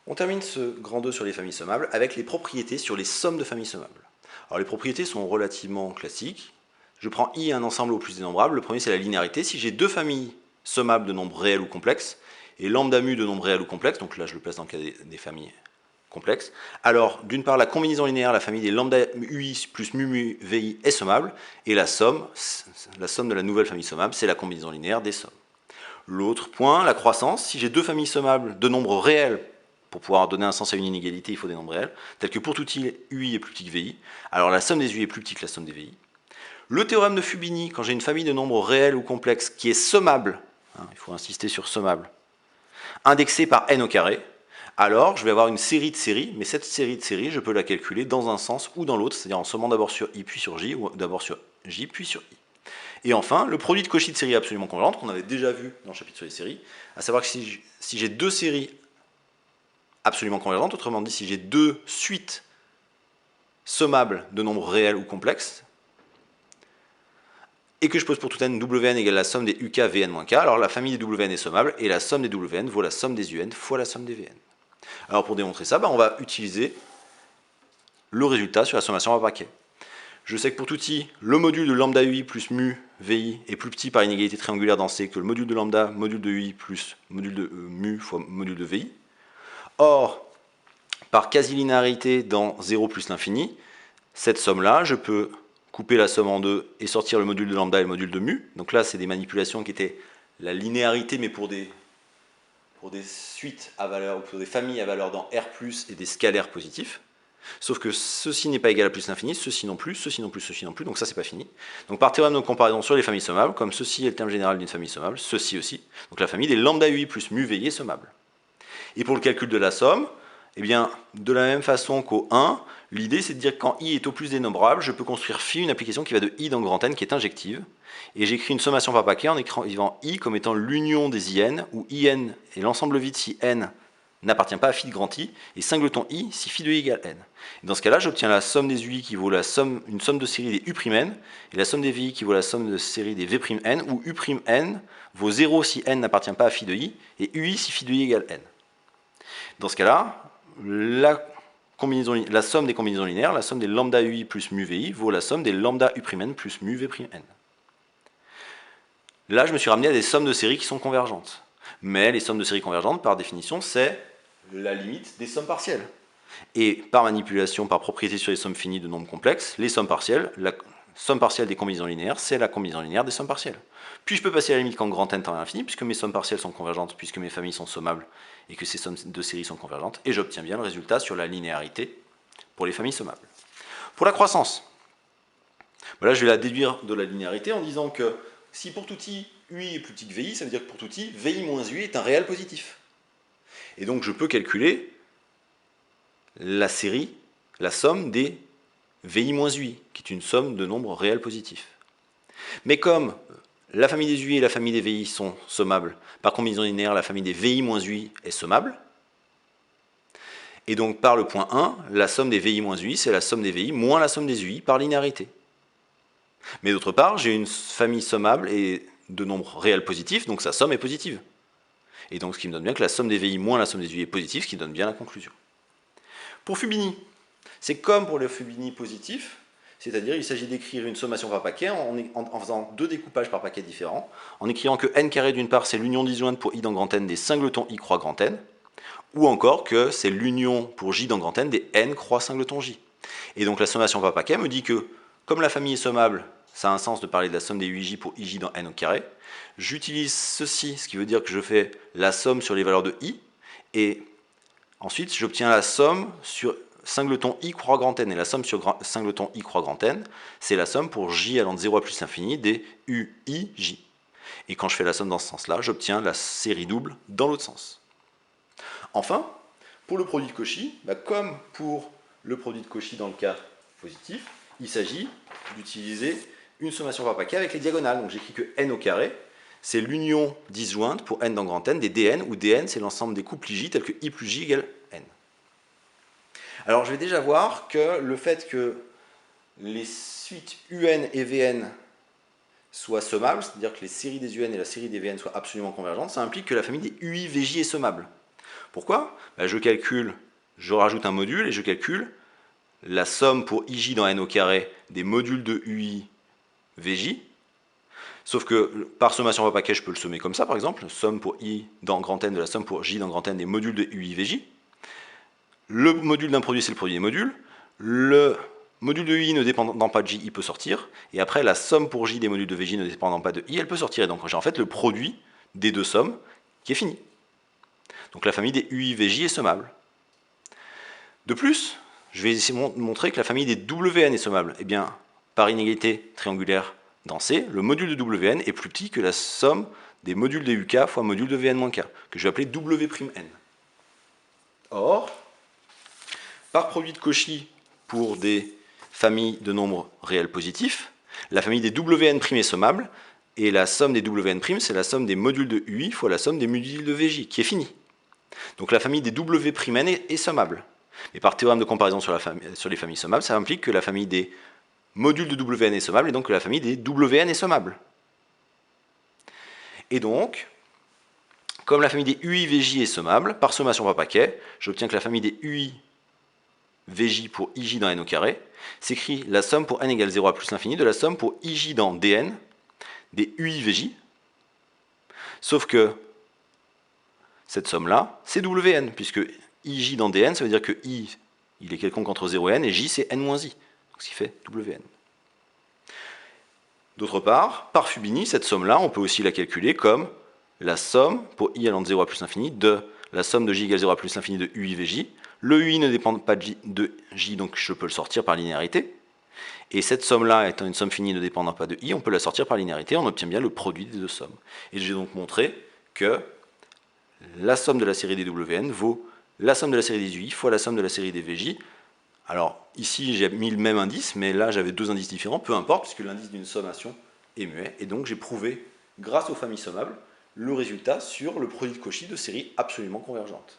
On termine ce grand 2 sur les familles sommables avec les propriétés sur les sommes de familles sommables. Alors les propriétés sont relativement classiques. Je prends I un ensemble au plus dénombrable. Le premier c'est la linéarité. Si j'ai deux familles sommables de nombres réels ou complexes, et lambda mu de nombres réels ou complexes, donc là je le place dans le cas des familles complexes, alors d'une part la combinaison linéaire, la famille des lambda ui plus mu mu vi est sommable, et la somme de la nouvelle famille sommable, c'est la combinaison linéaire des sommes. L'autre point, la croissance, si j'ai deux familles sommables de nombres réels, pour pouvoir donner un sens à une inégalité, il faut des nombres réels, tels que pour tout i, ui est plus petit que vi, alors la somme des ui est plus petite que la somme des vi. Le théorème de Fubini, quand j'ai une famille de nombres réels ou complexes qui est sommable, il faut insister sur sommable, indexée par n au carré, alors je vais avoir une série de séries, mais cette série de séries, je peux la calculer dans un sens ou dans l'autre, c'est-à-dire en sommant d'abord sur i puis sur j, ou d'abord sur j puis sur i. Et enfin, le produit de Cauchy de séries absolument convergentes, qu'on avait déjà vu dans le chapitre sur les séries, à savoir que si j'ai deux séries absolument convergentes, autrement dit, si j'ai deux suites sommables de nombres réels ou complexes, et que je pose pour tout n wn égale la somme des uk vn moins k, alors la famille des wn est sommable, et la somme des wn vaut la somme des un fois la somme des vn. Alors pour démontrer ça, on va utiliser le résultat sur la sommation par paquet. Je sais que pour tout i, le module de lambda ui plus mu vi est plus petit par inégalité triangulaire dans C que le module de lambda, module de ui plus module de mu fois module de vi. Or, par quasi-linéarité dans 0 plus l'infini, cette somme-là, je peux couper la somme en deux et sortir le module de lambda et le module de mu. Donc là, c'est des manipulations qui étaient la linéarité, mais pour des suites à valeur, ou pour des familles à valeur dans R+, et des scalaires positifs. Sauf que ceci n'est pas égal à plus l'infini, ceci non plus, ceci non plus, ceci non plus, donc ça c'est pas fini. Donc par théorème de comparaison sur les familles sommables, comme ceci est le terme général d'une famille sommable, ceci aussi, donc la famille des lambda ui plus mu vi est sommable. Et pour le calcul de la somme, eh bien, de la même façon qu'au 1, l'idée c'est de dire que quand i est au plus dénombrable, je peux construire phi, une application qui va de i dans grand N, qui est injective, et j'écris une sommation par paquet en écrivant i comme étant l'union des in, où in est l'ensemble vide si n n'appartient pas à phi de grand I, et singleton i si phi de i égale n. Et dans ce cas-là, j'obtiens la somme des ui qui vaut une somme de série des u'n, et la somme des vi qui vaut la somme de série des v'n, où u'n vaut 0 si n n'appartient pas à phi de i, et ui si phi de i égale n. Dans ce cas-là, la somme des combinaisons linéaires, la somme des lambda ui plus mu vi, vaut la somme des lambda u'n plus mu v'n. Là, je me suis ramené à des sommes de séries qui sont convergentes. Mais les sommes de séries convergentes, par définition, c'est la limite des sommes partielles. Et par manipulation, par propriété sur les sommes finies de nombres complexes, les sommes partielles, la somme partielle des combinaisons linéaires, c'est la combinaison linéaire des sommes partielles. Puis je peux passer à la limite quand grand n tend à l'infini, puisque mes sommes partielles sont convergentes, puisque mes familles sont sommables, et que ces sommes de séries sont convergentes, et j'obtiens bien le résultat sur la linéarité pour les familles sommables. Pour la croissance, là je vais la déduire de la linéarité en disant que si pour tout i, ui est plus petit que vi, ça veut dire que pour tout i, vi moins ui est un réel positif. Et donc je peux calculer la série, la somme des vi moins ui, qui est une somme de nombres réels positifs. Mais comme la famille des ui et la famille des vi sont sommables, par combinaison linéaire, la famille des vi moins ui est sommable. Et donc par le point 1, la somme des vi moins ui, c'est la somme des vi moins la somme des ui par linéarité. Mais d'autre part, j'ai une famille sommable et de nombres réels positifs, donc sa somme est positive. Et donc ce qui me donne bien que la somme des vi moins la somme des ui est positive, ce qui donne bien la conclusion. Pour Fubini, c'est comme pour le Fubini positif, c'est-à-dire il s'agit d'écrire une sommation par paquet en faisant deux découpages par paquet différents, en écrivant que n carré d'une part c'est l'union disjointe pour i dans grand N des singletons i croix grand N, ou encore que c'est l'union pour j dans grand N des n croix singleton j. Et donc la sommation par paquet me dit que comme la famille est sommable, ça a un sens de parler de la somme des uij pour ij dans n au carré. J'utilise ceci, ce qui veut dire que je fais la somme sur les valeurs de i, et ensuite j'obtiens la somme sur singleton i croix grand N, et la somme sur singleton i croix grand N, c'est la somme pour j allant de 0 à plus l'infini des uij. Et quand je fais la somme dans ce sens-là, j'obtiens la série double dans l'autre sens. Enfin, pour le produit de Cauchy, comme pour le produit de Cauchy dans le cas positif, il s'agit d'utiliser une sommation par paquet avec les diagonales. Donc j'écris que n au carré, c'est l'union disjointe pour n dans grand N des dn, où dn c'est l'ensemble des couples j tels que i plus j égale n. Alors je vais déjà voir que le fait que les suites un et vn soient sommables, c'est-à-dire que les séries des un et la série des vn soient absolument convergentes, ça implique que la famille des ui vj est sommable. Pourquoi? Je calcule, je rajoute un module et je calcule la somme pour ij dans n au carré des modules de ui vj. Sauf que par sommation par paquet, je peux le sommer comme ça, par exemple, somme pour i dans grand N de la somme pour j dans grand N des modules de ui vj. Le module d'un produit, c'est le produit des modules. Le module de i ne dépendant pas de j, il peut sortir. Et après, la somme pour j des modules de vj ne dépendant pas de i, elle peut sortir. Et donc, j'ai en fait le produit des deux sommes qui est fini. Donc, la famille des ui vj est sommable. De plus, je vais essayer de montrer que la famille des wn est sommable. Eh bien, par inégalité triangulaire dans C, le module de wn est plus petit que la somme des modules de uk fois module de vn-k, que je vais appeler w'n. Or, par produit de Cauchy pour des familles de nombres réels positifs, la famille des wn' est sommable, et la somme des wn', c'est la somme des modules de ui fois la somme des modules de vj, qui est finie. Donc la famille des w'n est sommable. Mais par théorème de comparaison sur les familles sommables, ça implique que la famille des modules de wn est sommable, et donc que la famille des wn est sommable. Et donc, comme la famille des ui vj est sommable, par sommation par paquet, j'obtiens que la famille des ui vj pour ij dans n au carré s'écrit la somme pour n égale 0 à plus l'infini de la somme pour ij dans dn des ui vj, sauf que cette somme-là, c'est wn, puisque ij dans dn, ça veut dire que i, il est quelconque entre 0 et n, et j, c'est n moins i, donc ce qui fait wn. D'autre part, par Fubini, cette somme-là, on peut aussi la calculer comme la somme, pour i allant de 0 à plus l'infini, de la somme de j égale 0 à plus l'infini de ui vj. Le ui ne dépend pas de j, donc je peux le sortir par linéarité. Et cette somme-là, étant une somme finie ne dépendant pas de i, on peut la sortir par linéarité, on obtient bien le produit des deux sommes. Et j'ai donc montré que la somme de la série des wn vaut la somme de la série des ui fois la somme de la série des vj. Alors ici j'ai mis le même indice, mais là j'avais deux indices différents, peu importe, puisque l'indice d'une sommation est muet, et donc j'ai prouvé, grâce aux familles sommables, le résultat sur le produit de Cauchy de séries absolument convergentes.